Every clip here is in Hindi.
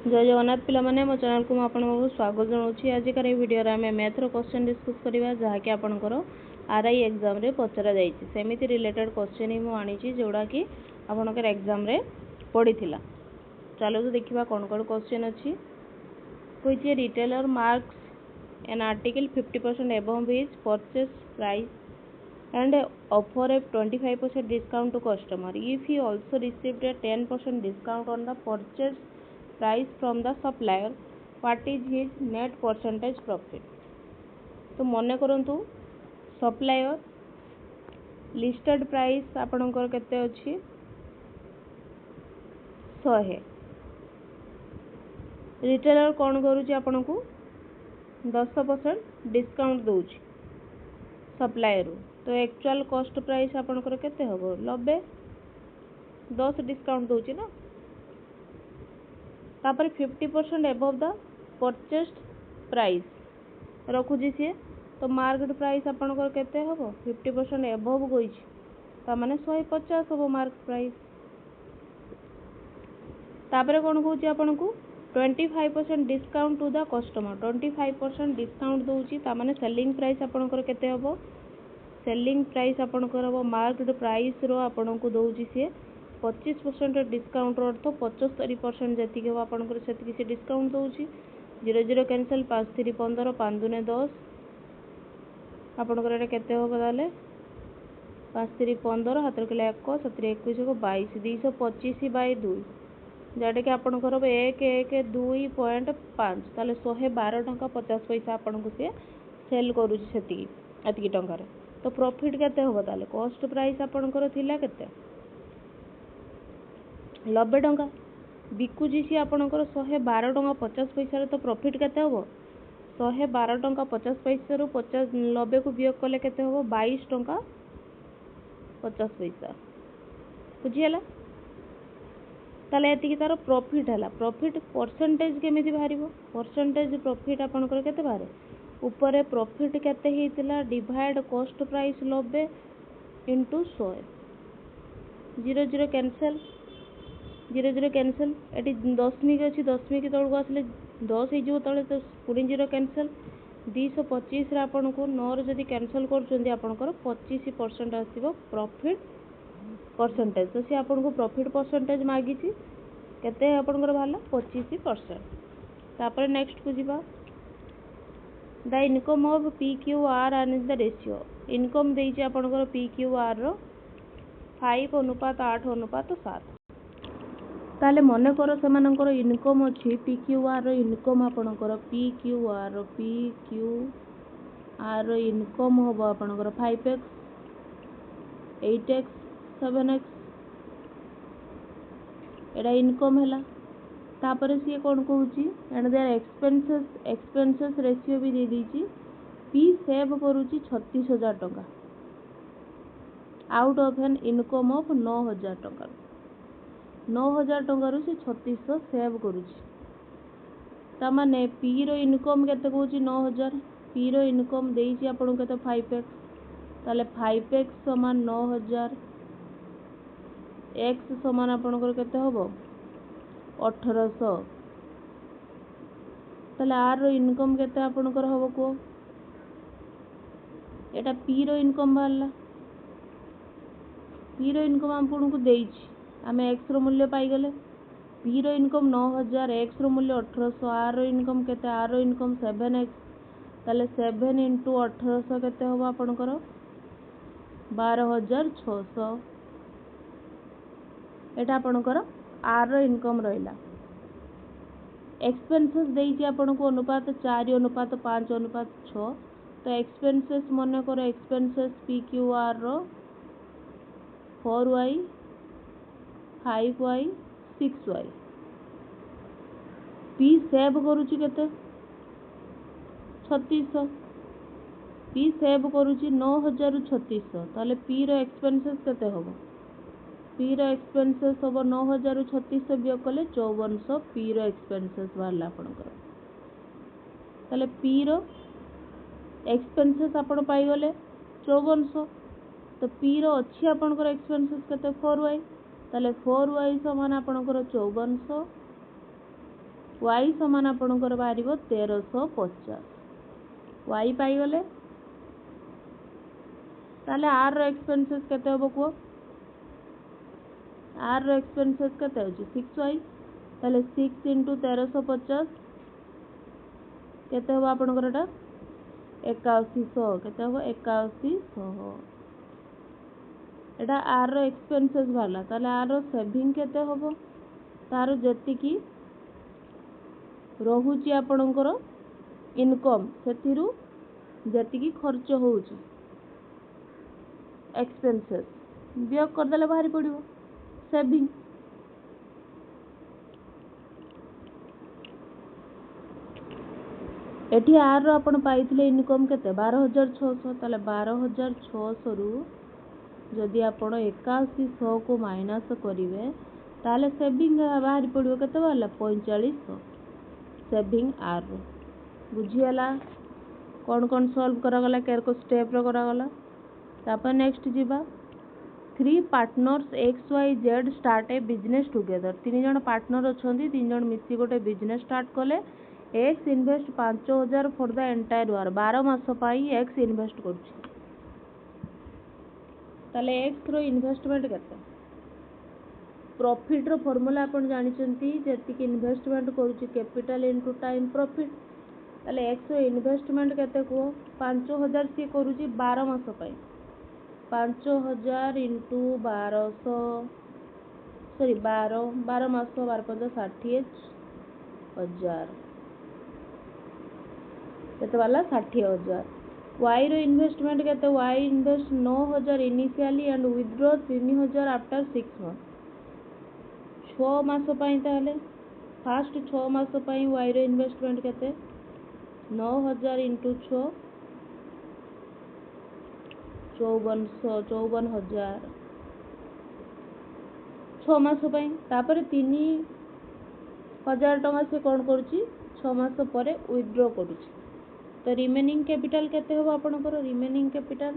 जय जगन्नाथ पिला माने मो चैनल को आपको स्वागत जनाऊँ। आजिकार वीडियो आम मैथ्र क्वेश्चन डिस्कस करवा जहाँकि आपंकर आरआई एग्जाम रे पचरा जाइए सेमिति रिलेटेड क्वेश्चन ही मुझे जोड़ा कि आपंकर एग्जाम रे पड़ी थिला। चलो तो देखा कौन कौन क्वेश्चन अच्छी। Which A retailer marks an article 50% above his purchase price and offer a 25% discount to customer. If he also received a 10% discount on the purchase price from the supplier, what is his net percentage profit? तो मन करंतु सप्लायर लिस्टेड प्राइस आपणकर केते अछि 100। रिटेलर कौन करूची आपन को 10% डिस्काउंट दउची सप्लायर रो। तो एक्चुअल कॉस्ट प्राइस आपणकर केते हबो 90, 10 डिस्काउंट दउची ना। तापर 50% एबव द परचेस्ड प्राइस रखुची सी। तो मार्केट प्राइस आपणकर केते हबो 50% एबव गइची ता माने 150 हबो मार्केट प्राइस। तापर कोन कहूची आपन को 25% discount to the customer. 25% discount दउची ता माने सेलिंग प्राइस आपणकर केते हबो सेलिंग प्राइस आपणकर हबो मार्केट प्राइस रो आपन को दउची सी 25% डिस्काउंट रो अर्थ 75% जति के आपणकर सेति से डिस्काउंट दउची। 00 कैंसिल 5 3 15 5 2 10 आपणकर एटा केते हबो ताले 5 3 15 हाथ रखले 1 7 21 को 22 225 बाय 2 जाटे कि आपणकर 112.5 ताले 112 टंका 50 पैसा आपन को से सेल करूची सेति एति टंका रे। तो प्रॉफिट केते हबो ताले कॉस्ट प्राइस आपणकर थिला केते 90 टंका बिकुची सी आपणकर 112 टंका 50 पैसा रे। तो प्रॉफिट केते हबो 112 टंका 50 पैसा रो 50 90 को वियोग कले केते हबो 22 टंका 50 पैसा। बुझियला ताले एति तार प्रॉफिट हैला। प्रॉफिट परसेंटेज केमिति बाहरिबो परसेंटेज प्रॉफिट आपणकर केते बाहरे ऊपर प्रॉफिट केते हेतिला divide cost price 90 into 100 00 cancel 00 cancel एटी दशमिक अच्छी दशमिक तौक आसले 10 हो तले तो पुणी 0 कैंसिल 225 आपन को 9 जदि कैंसिल कर 25% आसो प्रॉफिट परसेंटेज। तो सी आपन को प्रॉफिट परसेंटेज मागी केते आपनकर बाहला 25%। तापर नेक्स्ट को जीवा the income of PQR and the ratio income देइछि आपनकर PQR रो 5:8:7। ताले मन कर से इनकम अच्छी PQR रो इनकम आपनकर PQR रो इनकम हम आपनकर 5x 8x 7x एडा इनकम हैला। तापर सी कौन कहूची एंड देयर एक्सपेंसेस रेशियो भी दे दीची पी सेव करूची 36,000 टंका out of an income of 9,000 टंका 9,000 टंका से 3600 सेव करुची। ता माने पी रो इनकम केते कहूची 9,000 पी रो इनकम देइची आपन केते 5x ताले 5x समान 9,000 x समान आपनकर केते हबो 1800 ताले आर रो इनकम केते आपनकर हबो को एटा पी रो इनकम बाहरला। पी रो इनकम आपन को देइची आमे x रो मूल्य पाई गले पी रो इनकम 9,000 x रो मूल्य 1800 आर रो इनकम केते आर रो इनकम 7x ताले 7 इंटू 1800 केते हबो आपनकर 12,600 एटा आपनकर आर रो इनकम रहिला। एक्सपेंसेस देइछि आपन को अनुपात 4:5:6। तो एक्सपेंसेस मन करो एक्सपेंसेस PQR रो 4y 5y 6y P save करूची केते 3600 पी सेव करूची 9,000 रु 3600 ताले पी रो एक्सपेंसेस केते हबो पी रो एक्सपेंसेस हबो 9,000 रु 3600 वियोग कले 5400 पी रो एक्सपेंसेस बाहरला आपनकर। ताले पी रो एक्सपेंसेस आपण पाई गले 5400 तो पी रो अच्छी आपनकर एक्सपेंसेस केते 4y ताले 4y समान आपनकर 5400 y समान आपणकर बाहर 1350 y पाइगले ताले आर रो एक्सपेंसेस केते होबो को आर रो एक्सपेंसेस केते होची 6y ताले 6 * 1350 केते होबो आपणकर एटा 8100 केते होबो 8100 एटा आर रो एक्सपेंसेस वाला ताले आर रो सेविंग केते होबो तार जति की रहुची आपणकर इनकम सेथिरु जति की खर्च होउची एक्सपेंसेस वियोग कर देले बाहरी पड़िबो सेविंग एठी आर रो आपण पाइथिले इनकम केते 12600 ताले 12600 रु जदि आपण 8100 को माइनस करिवे ताले सेविंग बाहरी पड़िबो केते वाला 4500 सेविंग आर रो बुझियला कौन सॉल्व करा गला केर को स्टेप रो करा गला तापर नेक्स्ट जीवा 3 partners XYZ start a business together 3 जण पार्टनर अछंती 3 जण मिसी गोटे बिजनेस स्टार्ट कले X invest 5000 for the entire year 12 मास पाई एक्स इन्वेस्ट करछि ताले एक्स रो इन्वेस्टमेंट केते प्रॉफिट रो फार्मूला आपण जानि चंती जेति कि इन्वेस्टमेंट करूछि कैपिटल इनटू टाइम प्रॉफिट ताले एक्स रो इन्वेस्टमेंट केते को 5000 सी करूछि 12 मास पाई 5000 इंटू 1200 सॉरी 12 मास 12 5 60000 केते वाला 60000 वाई रो इन्वेस्टमेंट केते वाई invest 9000 initially and withdraw 3000 after 6 month 6 मास पाई ताले फर्स्ट 6 मास पाई वाई रो इन्वेस्टमेंट केते 9000 इंटू 6 54,000 6 मास पाई तापर 3000 टका से कोन करूची 6 मास परे विथड्रॉ करूची तो रिमेनिंग कैपिटल केते हो आपण को रिमेनिंग कैपिटल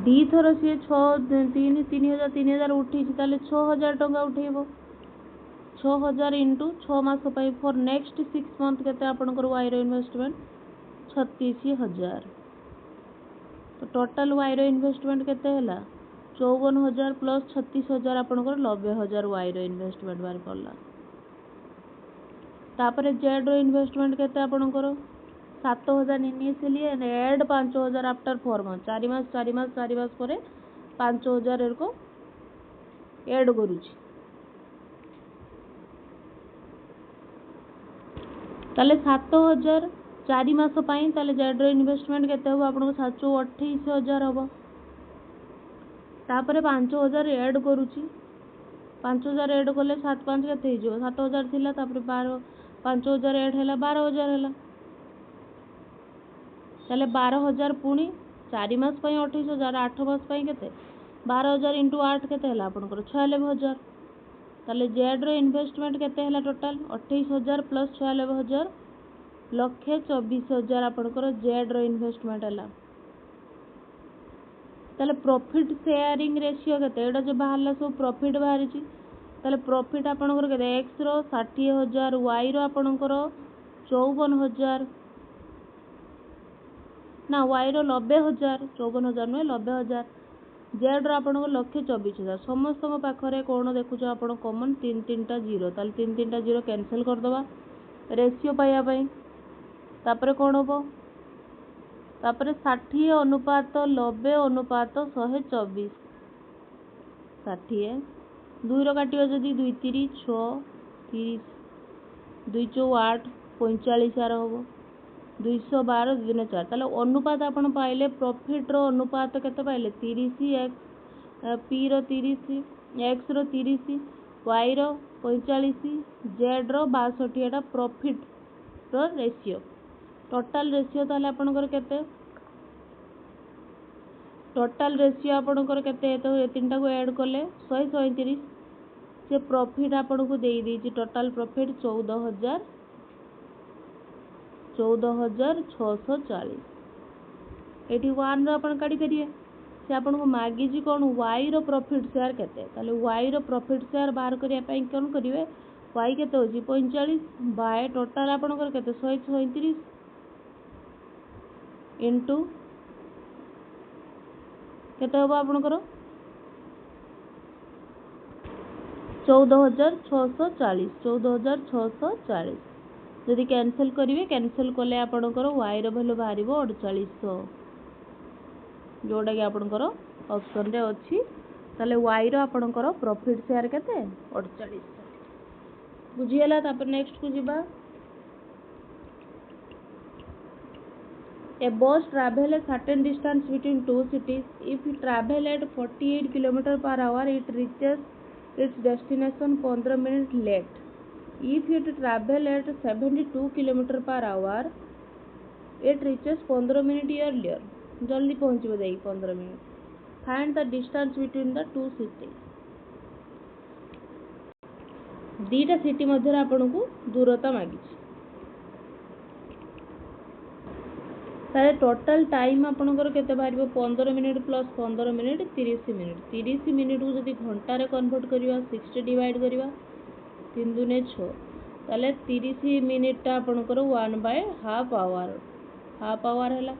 दी थर से 3000 उठी ताले 6000 टका उठेबो 6000 इंटू 6 मास पाई फॉर नेक्स्ट 6 मंथ केते आपण को वाई रो इन्वेस्टमेंट 36,000 तो टोटल वाई रो इन्वेस्टमेंट केते हला 54,000 प्लस 36,000 आपण को 90,000 वाई रो इन्वेस्टमेंट बार पड़ला तापर जेड रो इन्वेस्टमेंट केते आपण को 7,000 initially and add 5,000 after 4 month 4 मास परे 5,000 एर को ऐड करूची ताले 7,000 4 मास पाई ताले जेड रो इन्वेस्टमेंट केते हो आपण को 7,28,000 होबो तापर 5,000 ऐड करूची 5,000 ऐड करले 7 5 केते हो 7,000 थिला तापर 12 5,000 ऐड हैला 12,000 हैला ताले 12,000 पुणी 4 मास पाई 28,000 8 मास पाई केते 12,000 इंटू 8 केते हैला आपण को 96,000 ताले जेड रो इन्वेस्टमेंट केते हैला टोटल 28,000 प्लस 96,000 1,24,000 आपणकर जेड रो इन्वेस्टमेंट हैला ताले प्रॉफिट शेयरिंग रेशियो केते एडा जो बाहरला सब प्रॉफिट बाहरी छि ताले प्रॉफिट आपणकर केते एक्स रो 60,000 वाई रो आपणकर 54,000 ना वाई रो 90,000 54,000 नो 90,000 जेड रो आपणकर 1,24,000 समस्त को पाखरे कोन देखुछ आपण कॉमन 3-3टा 0 ताले 3-3टा 0 कैंसिल कर दबा रेशियो पाया पई तापरे कोन होबो तापरे 60 अनुपात 90 अनुपात 124 60 2 रो काटियो जदी 2 3 6 30 2 4 8 45 आर होबो 212 2 4 ताले अनुपात आपण पाइले प्रॉफिट रो अनुपात केते पाइले 30 x p रो 30 x रो 30 y रो 45 z रो 62 एटा profit row ratio total ratio ताले आपनकर केते टोटल रेशियो आपनकर केते तो ए तीनटा को ऐड करले 137 से प्रॉफिट आपन को देई दी टोटल प्रॉफिट 14,640 एटी 1 रो अपन काढी करिए से आपको मागिजी कौन वाई रो प्रॉफिट शेयर केते ताले वाई रो प्रॉफिट शेयर बाहर करिया पई कोन करिवे वाई केते होची 45 बाय टोटल आपनकर केते 137 इनटू केते होबा आपनकर 14640 जदि कैंसिल करिवे कैंसिल कले आपनकर वाई रो वैल्यू बाहरिबो 4800 जोड़ा कि आपनकर ऑप्शन रे अछि ताले वाई रो आपनकर प्रॉफिट शेयर केते 4800 बुझियला। तापर नेक्स्ट को जिबा A bus travel a certain distance between two cities. If it travel at 48 km per hour, it reaches its destination 15 minutes late. If it travel at 72 km per hour, it reaches 15 minutes earlier. जल्दी पहुंचबो जाई 15 minute. Find the distance between the two cities. दीटा सिटी मध्य आपको दूरता मागी ताले टोटल टाइम आपनकर केते बारिबो 15 minute plus 15 minute 30 minute 30 minute को जदी घंटा रे कन्वर्ट करिवा 60 डिवाइड करिवा 3 दुने 6 ताले 30 मिनिट ता आपनकर 1/2 आवर हैला।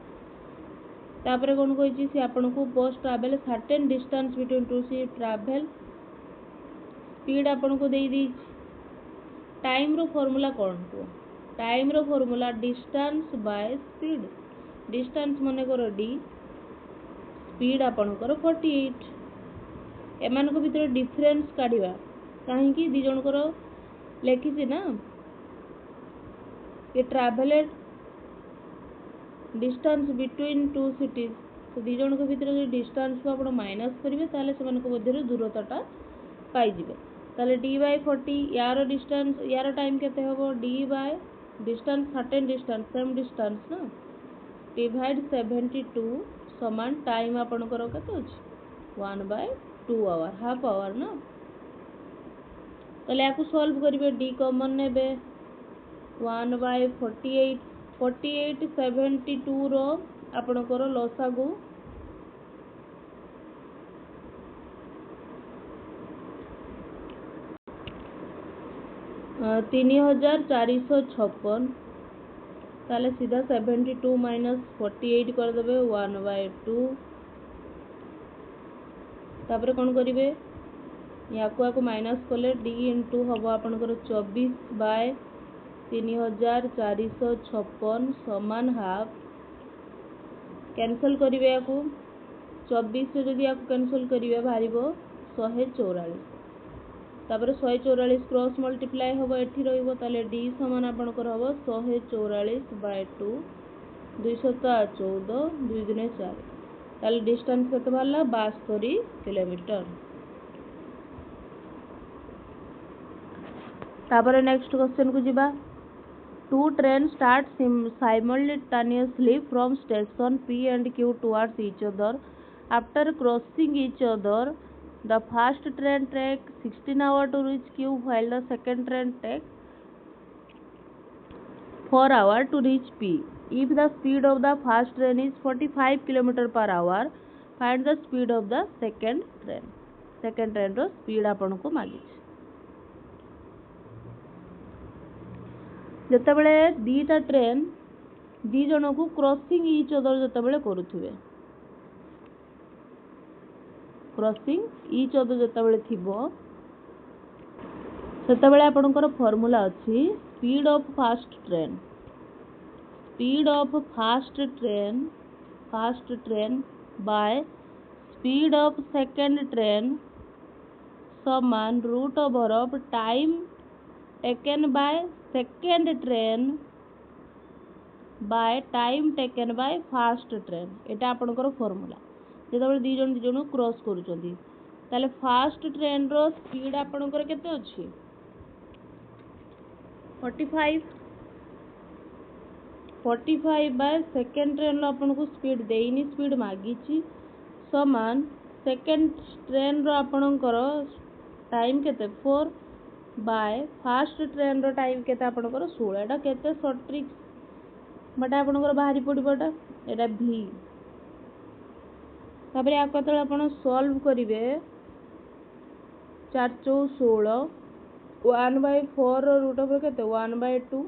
तापरे कोन कहछि से आपनको bus travel certain distance between two C travel speed आपनको देई दी टाइम रो फार्मूला कोन को टाइम रो formula distance by speed distance मने करो डी स्पीड आपनकर 48 एमान को भीतर डिफरेंस काढिबा काहे कि दी जण को लेखि छी ना ये ट्रैवलेड डिस्टेंस बिटवीन टू सिटीज तो दी जण को भीतर जो डिस्टेंस को आपण माइनस करिवे ताले से मन को मध्य दूरताटा पाई जिवे ताले d/40 यार डिस्टेंस यार टाइम केते होबो d by distance certain distance same distance ना डिवाइड 72 समान टाइम आपनकर केते अछि 1/2 आवर हाफ आवर ना ताले याकू सॉल्व करिवे d कॉमन नेबे 1/48 48 72 रो आपनकर लसागु 3456 ताले सीधा 72 माइनस 48 कर देबे 1/2 तापर कोन करिवे याकू माइनस कले d इनटू हबो आपनकर 24/3456 समान हाफ कैंसिल करिवे याकू 24 से जदी याकू कैंसिल करिवे भारिबो 144 तापर 144 क्रॉस मल्टीप्लाई होबो एठी रहइबो ताले d समान आपनकर होबो 144/2 214 2 दुने 4 ताले डिस्टेंस केते भरला 72 किलोमीटर। तापर नेक्स्ट क्वेश्चन को जिबा two train start simultaneously from station P and Q towards each other after crossing each other. The first train takes 16 hours to reach Q while the second train takes 4 hours to reach P. If the speed of the first train is 45 km per hour, find the speed of the second train. Second train रो speed आपनको मागी जतबेले दीटा ट्रेन दी जन को क्रॉसिंग ईच अदर जतबेले करूथिबे क्रॉसिंग ईच अदर जतबेले थिबो सेतबेले आपनकर फार्मूला अछि speed of fast train by speed of second train समान root over of time taken by second train by time taken by fast train एटा आपनकर फार्मूला जेतबेले दी जन क्रॉस करूचंदी ताले फास्ट ट्रेन रो स्पीड आपनकर केते अछि 45 बाय सेकंड ट्रेन रो आपनको स्पीड देइनी स्पीड मागीची समान सेकंड ट्रेन रो आपनकर टाइम केते 4 बाय फास्ट ट्रेन रो टाइम केते आपनकर 16 एटा केते शॉर्ट ट्रिक बटा आपनकर बाहरी पडिबोटा एटा v तापर या केतବେଳେ आपण सॉल्व करिवे 4 चौ 16 1/4 रो रूट ओवर केते 1/2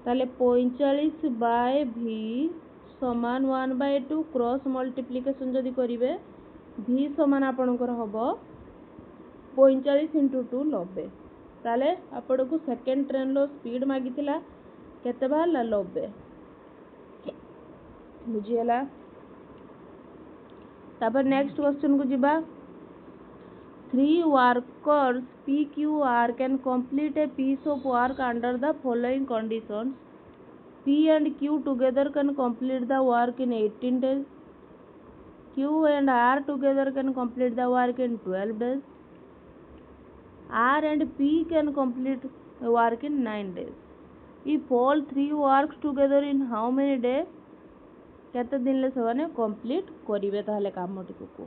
ताले 45/v समान 1/2 क्रॉस मल्टीप्लिकेशन जदि करिवे v समान आपणकर हबो 45 × 2 90 ताले आपनको सेकंड ट्रेन लो स्पीड मागिथिला केते बाहरला 90 बुझियला। तापर नेक्स्ट क्वेश्चन को जिबा 3 workers PQR can complete a piece of work under the following conditions. P and Q together can complete the work in 18 days. Q and R together can complete the work in 12 days. R and P can complete the work in 9 days. If all three works together in how many days? केते दिन ले सवाने कंप्लीट करिवे ताहले कामटी को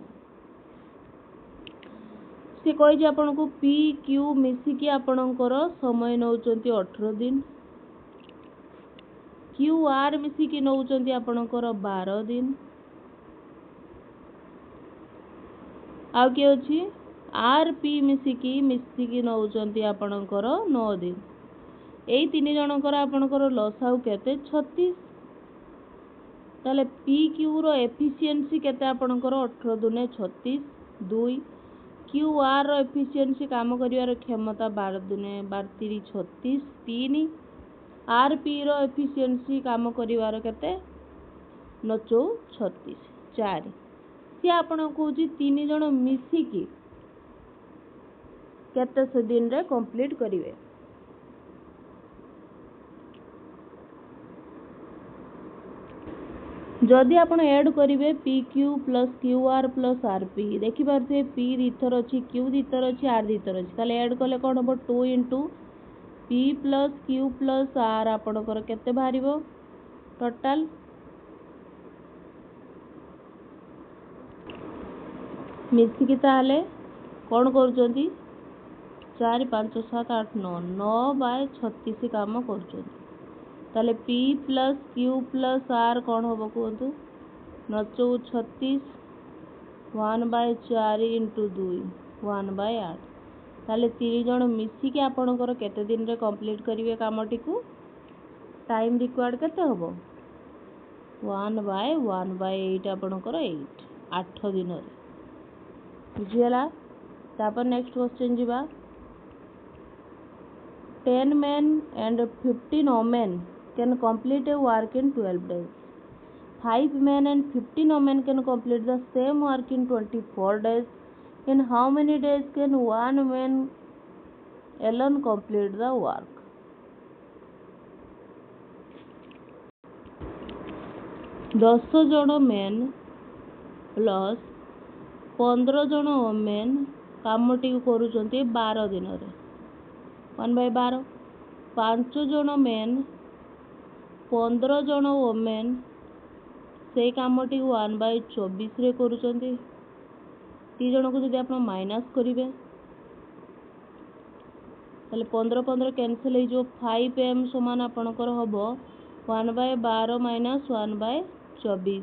से कहि जे आपन को पी क्यू मिसी की आपनकर समय नउचंती 18 दिन क्यू आर मिसी की नउचंती आपनकर 12 दिन आ के अछि आर पी मिसी की नउचंती आपनकर 9 दिन एई तीन जनकर आपनकर लसाउ केते 36 ताले पी क्यू रो एफिशिएंसी केते आपनकर 18 दुने 36 2 क्यू आर रो एफिशिएंसी काम करिवार क्षमता 12 दुने 12 3 36 3 आर पी रो एफिशिएंसी काम करिवार केते 9 36 4 सी आपण कहूची तीन जण मिसी की केते से दिन रे कंप्लीट करिवे जदि आपण ऐड करिवे P Q plus Q R plus R P देखि पारते पी दिथर अछि क्यू दिथर अछि आर दिथर अछि ताले ऐड कले कोन हो 2 * P plus Q plus R आपणकर केते बाहरिबो टोटल मिसी की ताले कोन करूचंती 4 5 7 8 9 9/36 काम करूचंती ताले P plus Q plus R कौन होबो कहतु 9 36 1/4 × 2 1/8 ताले 3 जण मिसी के आपणकर केते दिन रे कंप्लीट करिवे कामटी को टाइम रिक्वायर्ड केते होबो 1/1/8 आपणकर 8 दिन रे बुझियला। तापर नेक्स्ट क्वेश्चन जिबा 10 men and 15 women can complete a work in 12 days. 5 men and 15 women can complete the same work in 24 days. In how many days can one man alone complete the work? दस जन मेन प्लस 15 जन वोमेन कामटी करूचंती 12 दिन रे 1/12 5 जन मेन 15 जन वोमेन से कामटी 1/24 रे करूचंती 3 जन को जदि आपण माइनस करिवे ताले 15 15 कैंसिल हे जो 5m समान आपणकर हबो 1/12 - 1/24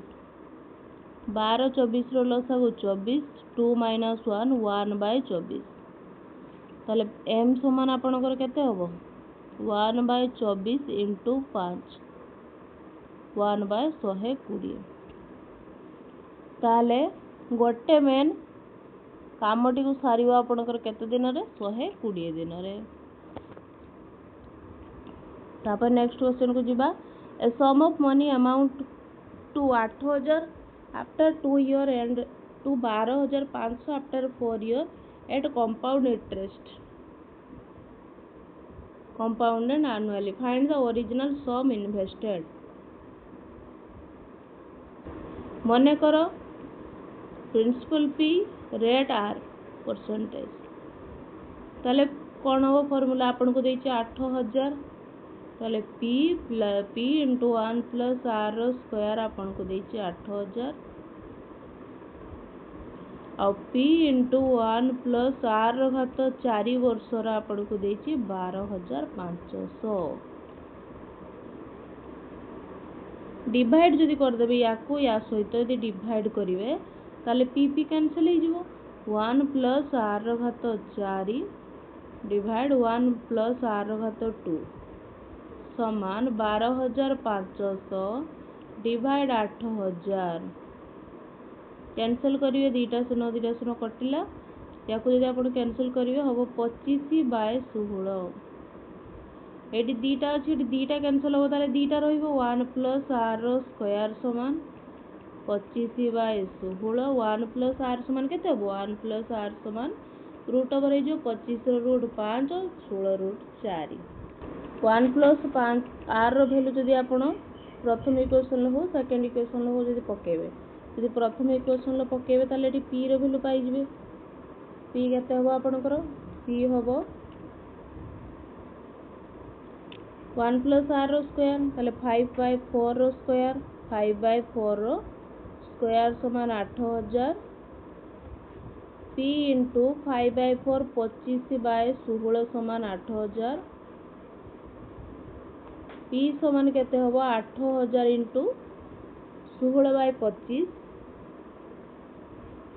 12 24 रो लसा को 24 2 - 1 1/24 ताले m समान आपणकर केते हबो 1/24 × 5 1/120 ताले गोटे मेन कामटी को सारिवा आपणकर केते दिन रे 120 दिन रे। तापर नेक्स्ट क्वेश्चन को जिबा a sum of money amount to 8000 after 2 year and to 12500 after 4 year at compound interest compounded annually. Find the original sum invested. मने करो principal P rate R percentage ताले कौन हो फॉर्मूला आपन को देछि 8000 ताले P × 1 + R रो स्क्वायर आपन को देछि 8000 और P × 1 + R रो घात 4 वर्ष रा आपन को देछि 12500 डिवाइड जदि कर देबे या को या सहित यदि डिवाइड करिवे ताले पी कैंसल हो 1 प्लस आर घात 4 डिवाइड 1 प्लस आर घात 2 समान 12,500 डिवाइड 8,000 कैंसल करिए दीटा शून्य कटिला या जब आप कैंसल करेंगे हम 25/16 ये दीटा अच्छी दीटा कैंसल हम ताले दीटा रो 1 प्लस आर स्क्वायर समान 25/16 1 प्लस आर समान के 1 प्लस आर समान रूट ओवर हो 25 root 5 16 root 4 1 plus 5 R value जदि आप प्रथम इक्वेशन हो सेकेंड इक्वेशन हो जब पकेबे जब प्रथम इक्वेशन पकेबे ताले ये पी रो भैल्यू पाइबे पी केते हम आपनकर पी हम 1 प्लस आर स्क्वायर ताले 5/4 रो स्क्वायर 5/4 रो स्क्वायर समान 8,000 पी इंटू 5/4 25/16 समान 8,000 पी समान केते हम 8,000 इंटू 16/25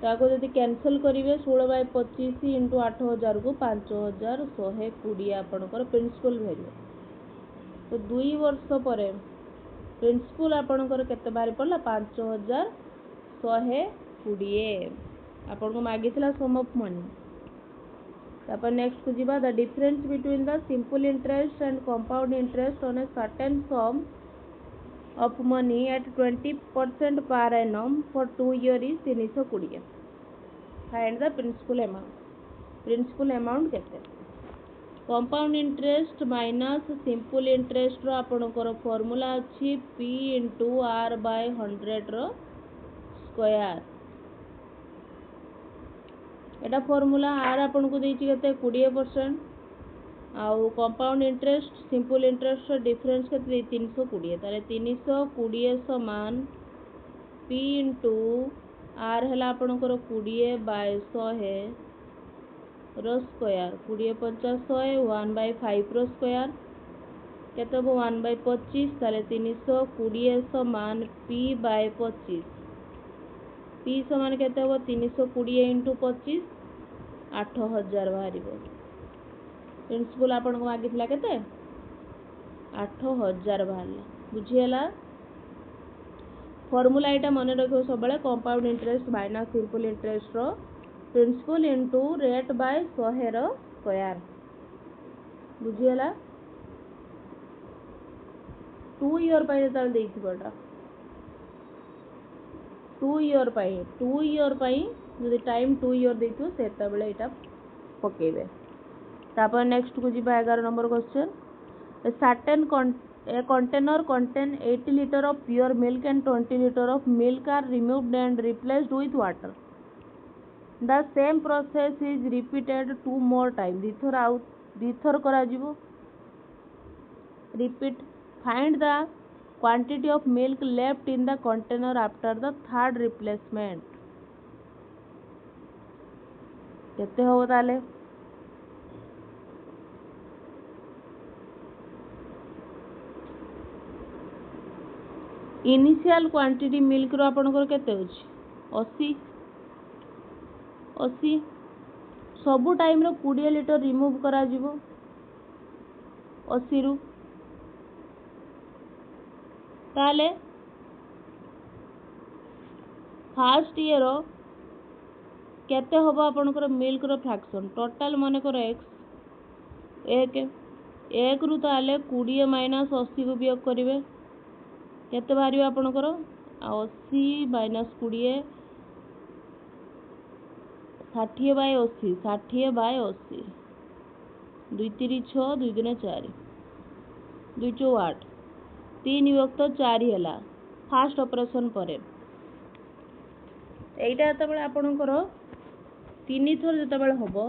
ताको जदि कैंसल करेंगे 16/25 इंटू 8,000 को 5,120 आपनकर प्रिंसिपल वैल्यू तो 2 वर्ष पर प्रिंसिपल आपनकर केते बाहरी पड़ला 5,120 आपन को मागी सम ऑफ मनी तापर नेक्स्ट को जीवा the difference between the simple interest and compound interest on a certain sum of money at 20% per annum for 2 years is 320 find the principal amount केते compound interest minus simple interest रो आपनकर फार्मूला अछि p इंटू r बाय 100 रो स्क्वायर एटा फार्मूला आर आपन को देछि केते 20% आउ compound interest simple interest difference केते 320 ताले 320 समान p इंटू आर हला आपन को 20/100 रो स्क्वायर 20/50 1/5 रो स्क्वायर केते 1/25 ताले 320 समान p/25 p समान केते 320 इंटू 25 8,000 बाहर प्रिंसिपल आपन को मागी केते 8,000 बाहर बुझीला फॉर्मूला एटा मन रखो सब compound interest minus simple interest रो प्रिंसिपल इंटू रेट बाय 100 रो स्क्वायर बुझीला 2 ईयर पाई जता देइथिबटा 2 ईयर पाई जदि टाइम 2 ईयर देइथिबो सेता बेले एटा पकेबे तापर नेक्स्ट को जीवा 11 number question a certain a container contain 80 liter of pure milk and 20 liter of milk are removed and replaced with water the same process is repeated 2 more time dithor करा जिवो repeat find the quantity of milk left in the container after the third replacement केते हो ताले इनिशियल क्वांटिटी मिल्क रो आपनकर केते होछि 80 सबु टाइम रो 20 लीटर रिमूव करा जिवो 80 रु ताले फर्स्ट ईयर रो केते होबो आपनकर मिल्क रो फ्रैक्शन टोटल माने कर x 1 रु ताले 20 माइनस 80 को वियोग करिवे केते बाहरियो आपनकर 80 माइनस 20 60/80 60/80 2 3 6 2 3 4 2 4 8 3 विभक्त 4 हैला फास्ट ऑपरेशन परे एइटा जते बेले आपनकर 3 थर जते बेले होबो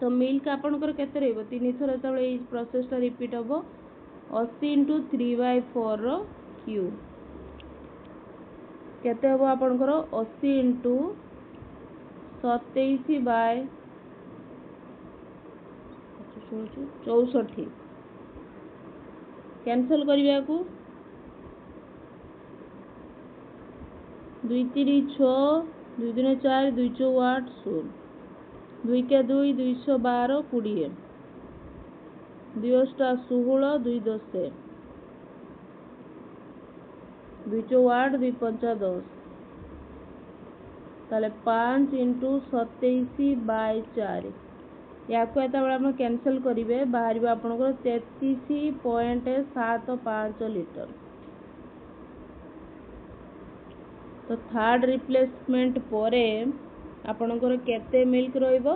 तो मिल्क आपनकर केते रहइबो 3 थर जते बेले ए प्रोसेस ता रिपीट होबो 80 इंटू 3/4 रो क्यूब केते होबो आपनकर 80 इंटू 27/64 कैंसल करिया को दुई तीन 6, 2 दूने 4, 2 चौ 8 16, 2 के 2 212 20, 2 अष्टा 16, 2 10, 2 चौ 8, 2 पंचा 10, ताले 5 इंटू 27/4 या कैंसल करेंगे बाहर आपंकर 33.75 लीटर। तो थर्ड रिप्लेसमेंट परे आपणकर केते मिल्क रहिबो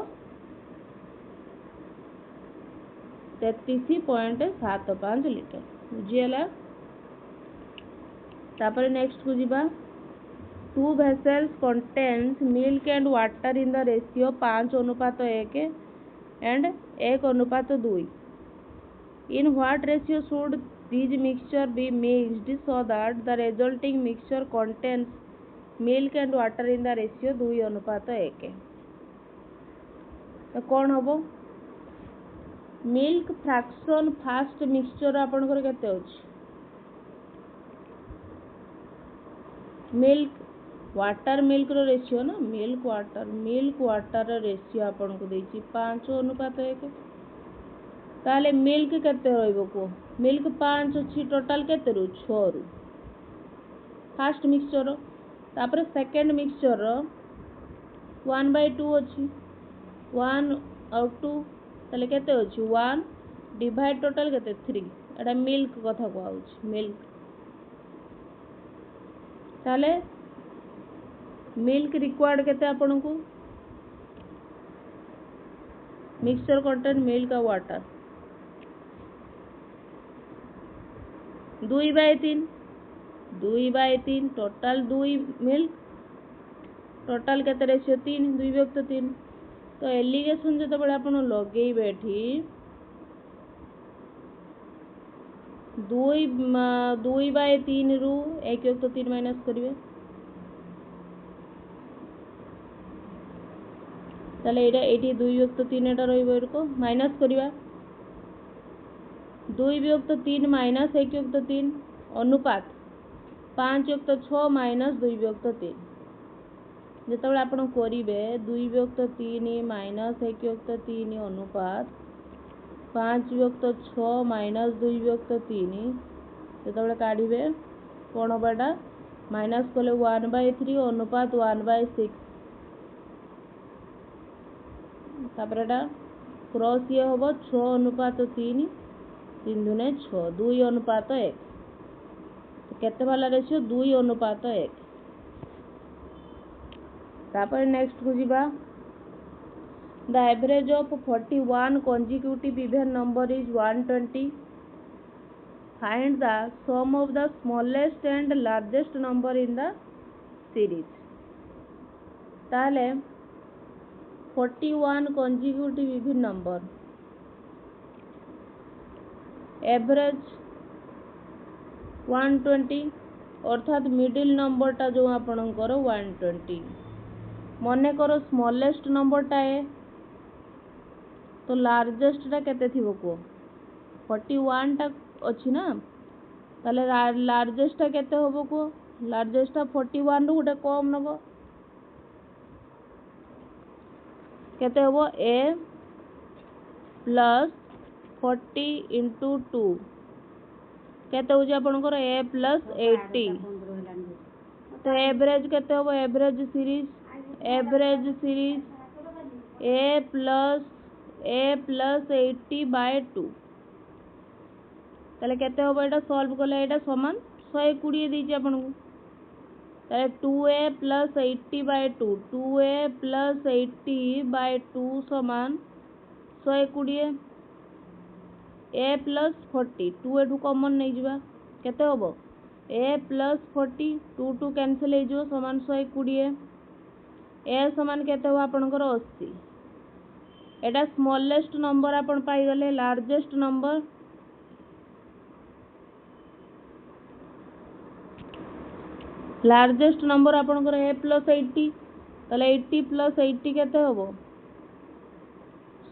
33.75 लीटर बुझीगला। तापर नेक्स्ट को जीवा 2 vessels contains milk and water in the ratio 5:1 and 1:2. In what ratio should these mixture be mixed so that the resulting mixture contains milk and water in the ratio 2:1? तो कौन होबो मिल्क फ्रैक्शन फास्ट मिक्सचर आपनकर केते होछि milk water milk row ratio ना मिल्क वाटर रेशियो आपन को देछि 5:1 ताले मिल्क केते रहइबो को मिल्क 5 अछि टोटल केते रु 6 रु फर्स्ट मिक्सचर तापर सेकंड मिक्सचर 1/2 अछि 1 और 2 ताले केते अछि 1 डिवाइड टोटल केते 3 एटा मिल्क कथा को आउछि मिल्क ताले मिल्क रिक्वायर्ड केते आपन को मिक्सचर कंटेन मिल्क और वाटर 2/3 टोटल 2 मिल्क टोटल केते रेशियो 3 2/3 तो एलिगेशन जते बळे आपन लगेइबे एठी 2/3 रु 1/3 माइनस करिवे ताले एटा 2/3 एटा रहइबो एरको माइनस करिवा 2/3 माइनस 1/3 अनुपात 5/6 माइनस 2/3 जेतबेले आपण करिवे 2/3 माइनस 1/3 अनुपात 5/6 माइनस 2/3 जेतबेले काढिवे कोन बाडा माइनस कले 1/3 अनुपात 1/6 तापरेटा क्रॉस ये होबो 6:3 3 दूने 6 2:1 तो केते वाला रेशियो 2:1 तापर नेक्स्ट को जीवा the average of 41 consecutive even number is 120 find the sum of the smallest and largest number in the series ताले 41 consecutive even number एवरेज 120 अर्थात मिडिल नंबर टा जो आपनकर 120 मने करो स्मॉलेस्ट नंबर टा है तो लार्जेस्ट टा केते थिबो को 41 टा अछि ना ताले लार्जेस्ट टा केते होबो को लार्जेस्ट टा 41 रु गुटे कम नबो केते होबो a प्लस 40 into 2 केते हो जे आपनकर a प्लस 80 तो एवरेज केते होबो एवरेज सीरीज a प्लस 80/2 ताले केते होबो एटा सॉल्व करले एटा समान 120 दीची आपन को ताले 2a प्लस 80/2 2a प्लस 80/2 समान 120 a प्लस 40 2 एठू कॉमन नहीं जिबा केते होबो a प्लस 40 2 कैंसिल हो जिवो समान 120 a समान केते हो आपनकर 80 एटा स्मॉलेस्ट नंबर आपन पाई गले लार्जेस्ट नंबर आपनकर a प्लस 80 ताले 80 प्लस 80 केते होबो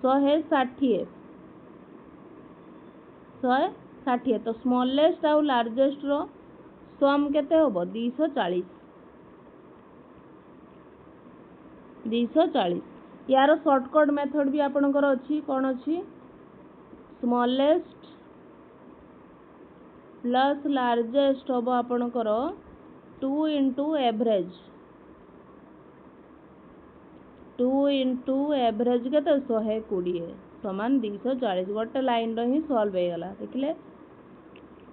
160 तो स्मॉलेस्ट आउ लार्जेस्ट रो सम केते होबो 240 240। यार शॉर्टकट मेथड भी आपणकर अच्छी कौन अच्छी स्मॉलेस्ट प्लस लार्जेस्ट हम आपणकर 2 इंटू एवरेज 2 इंटू एवरेज के 120 समान 240 गोटे लाइन रो ही सॉल्व हो गला देखले।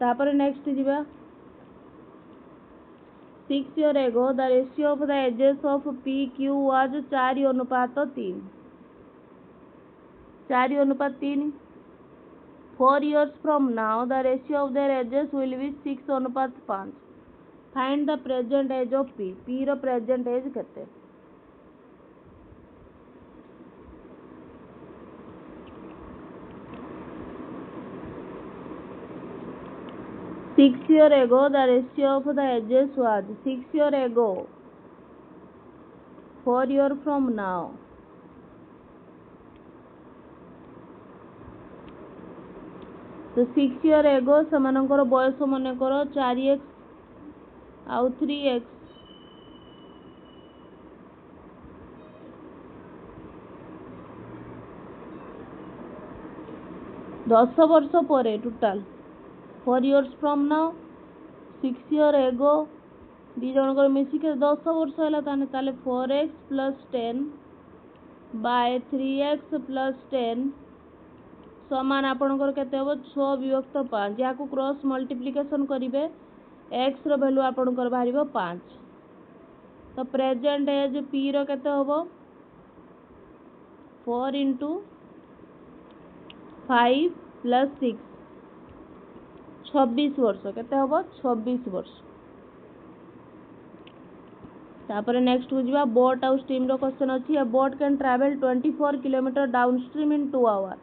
तापर नेक्स्ट जीवा 6 years ago the ratio of the ages of PQ was 4:3 4:3। 4 years from now the ratio of their ages will be 6:5। find the present age of P। P row present age केते 6 years ago the ratio of the ages was 6 years ago 4 years from now तो 6 years ago सेमानकर बयस मनकर 4x आउ 3x 10 वर्ष पर total 4 years from now 6 years ago दी जनकर मिसिक 10 वर्ष है ताले 4x plus 10 by 3x plus 10 समान आपणकर केते हो 6 विभक्त 5 या को क्रॉस मल्टीप्लिकेशन करिवे x रो वैल्यू आपणकर बाहरिबो 5। तो प्रेजेंट एज p रो केते होबो 4 into 5 plus 6 26 वर्ष केते होबो 26 वर्ष। तापर नेक्स्ट हो जिबा बोट आउ स्टीम रो क्वेश्चन अछि a boat can travel 24 kilometre downstream in 2 hour.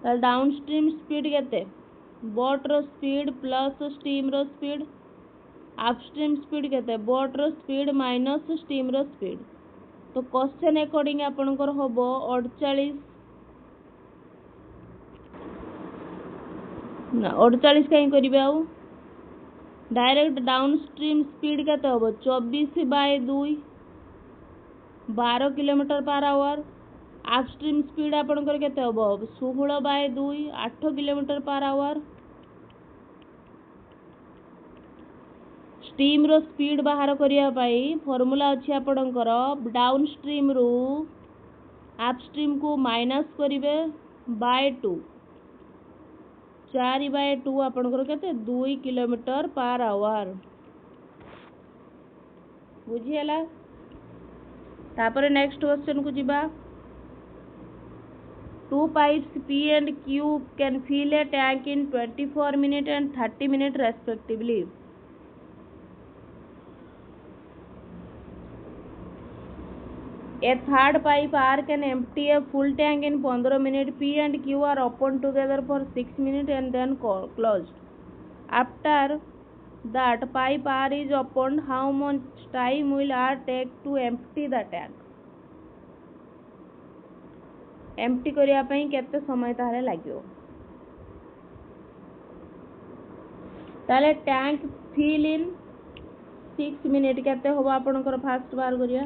त डाउनस्ट्रीम स्पीड केते बोट रो स्पीड प्लस स्टीम रो स्पीड अपस्ट्रीम स्पीड केते बोट रो स्पीड माइनस स्टीम रो स्पीड। तो क्वेश्चन अकॉर्डिंग आपनकर होबो 48 ना 48 कहीं करिवे आउ डायरेक्ट डाउनस्ट्रीम स्पीड केते होबो 24/2 12 kilometre per hour. Upstream speed आपनकर केते होबो 16/2 8 किलोमीटर पर आवर। स्टीम रो स्पीड बाहर करिया पाई फार्मूला अछि आपनकर डाउनस्ट्रीम रू अपस्ट्रीम को माइनस करिवे बाय 2 4/2 आपनकर केते 2 किलोमीटर पर आवर बुझियला। तापर नेक्स्ट क्वेश्चन को जिबा 2 pipes P and Q can fill a tank in 24 minutes and 30 minutes respectively। A third pipe R can empty a full tank in 15 minutes। P and Q are opened together for 6 minutes and then closed। After that pipe R is opened, how much time will R take to empty the tank? Empty करिया पई केते समय ताले लागियो ताले टैंक फिल इन 6 मिनिट केते होबो आपनकर फास्ट बार करिया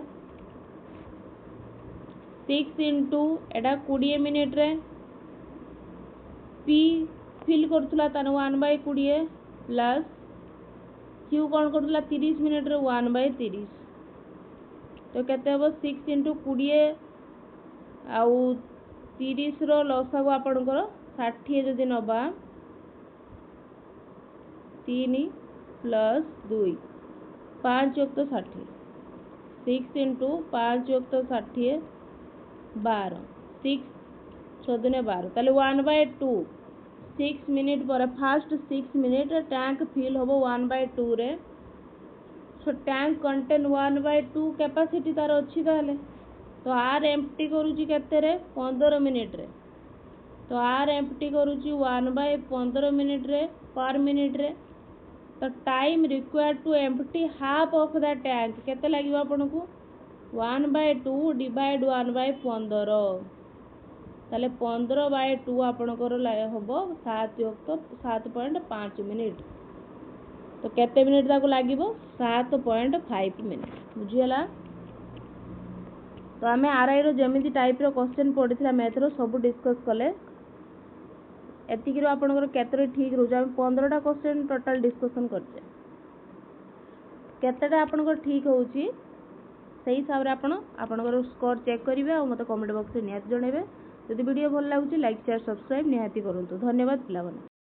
6 into एटा 20 मिनिट रे P फिल करथुला ताने 1/20 प्लस Q कोन करथुला 30 मिनिट रे 1/30 तो केते होबो 6 into 20 आउ 30 रो लसा को आपनकर 60 जदी नबा 3 प्लस 2 5 + 60 6 into 5 + 60 12 6 6 12 ताले 1/2 6 मिनिट पर फास्ट 6 मिनिट टैंक फिल होबो 1/2 रे। सो टैंक कंटेन 1/2 कैपेसिटी तार अछि ताले तो आर एम्प्टी करूची केते रे 15 मिनिट रे तो आर एम्प्टी करूची 1/15 मिनिट रे पर मिनिट रे। तो time required to empty half of the tank केते लागिबो आपनको 1/2 डिवाइड 1/15 ताले 15/2 आपनकर होबो 7.5 मिनिट। तो केते मिनिट ताको लागिबो 7.5 मिनिट बुझियला। तो आम आरआई जमी टाइप क्वेश्चन पड़ी मैथ सब डिस्कस कले एतिक आपंकर केतरे ठीक रोज आम 15टा क्वेश्चन टोटाल डिस्कसन करचे केतेटा आपंकर ठीक होची से हिसाब से आपंकर स्कोर चेक करेंगे और मत कमेंट बॉक्स में निहाती जनइबे। जदि वीडियो भल लगुच लाइक शेयर सब्सक्राइब निहाती करूँ। धन्यवाद पिलाମାନେ।